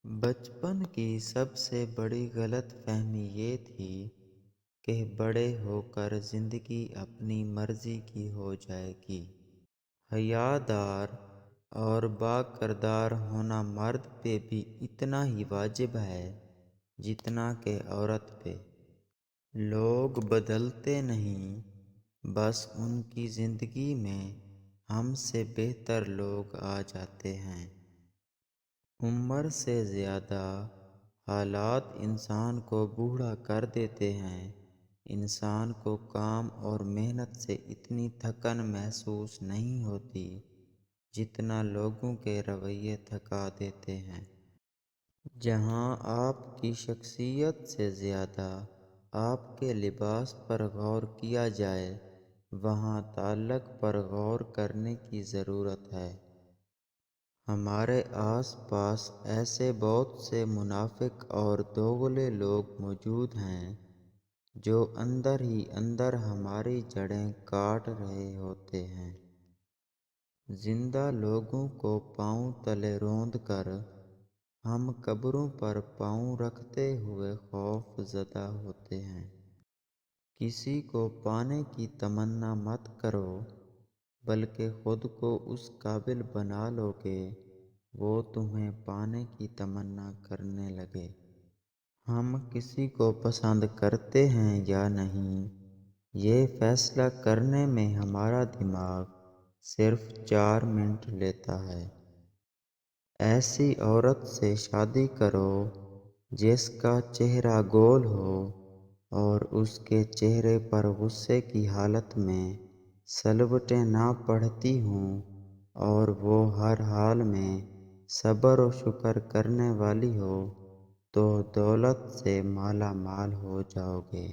بچپن کی سب سے بڑی غلط فہمی یہ تھی کہ بڑے ہو کر زندگی اپنی مرضی کی ہو جائے گی۔ حیادار اور باکردار ہونا مرد پہ بھی اتنا ہی واجب ہے جتنا کہ عورت پہ۔ لوگ بدلتے نہیں، بس ان کی زندگی میں ہم سے بہتر لوگ آ جاتے ہیں۔ عمر سے زیادہ حالات انسان کو بوڑھا کر دیتے ہیں۔ انسان کو کام اور محنت سے اتنی تھکن محسوس نہیں ہوتی جتنا لوگوں کے رویے تھکا دیتے ہیں۔ جہاں آپ کی شخصیت سے زیادہ آپ کے لباس پر غور کیا جائے، وہاں تعلق پر غور کرنے کی ضرورت ہے۔ ہمارے آس پاس ایسے بہت سے منافق اور دوغلے لوگ موجود ہیں جو اندر ہی اندر ہماری جڑیں کاٹ رہے ہوتے ہیں۔ زندہ لوگوں کو پاؤں تلے روند کر ہم قبروں پر پاؤں رکھتے ہوئے خوف زدہ ہوتے ہیں۔ کسی کو پانے کی تمنا مت کرو، بلکہ خود کو اس قابل بنا لو کہ وہ تمہیں پانے کی تمنا کرنے لگے۔ ہم کسی کو پسند کرتے ہیں یا نہیں، یہ فیصلہ کرنے میں ہمارا دماغ صرف 4 منٹ لیتا ہے۔ ایسی عورت سے شادی کرو جس کا چہرہ گول ہو اور اس کے چہرے پر غصے کی حالت میں سلوٹیں نہ پڑتی ہوں، اور وہ ہر حال میں صبر و شکر کرنے والی ہو، تو دولت سے مالا مال ہو جاؤ گے۔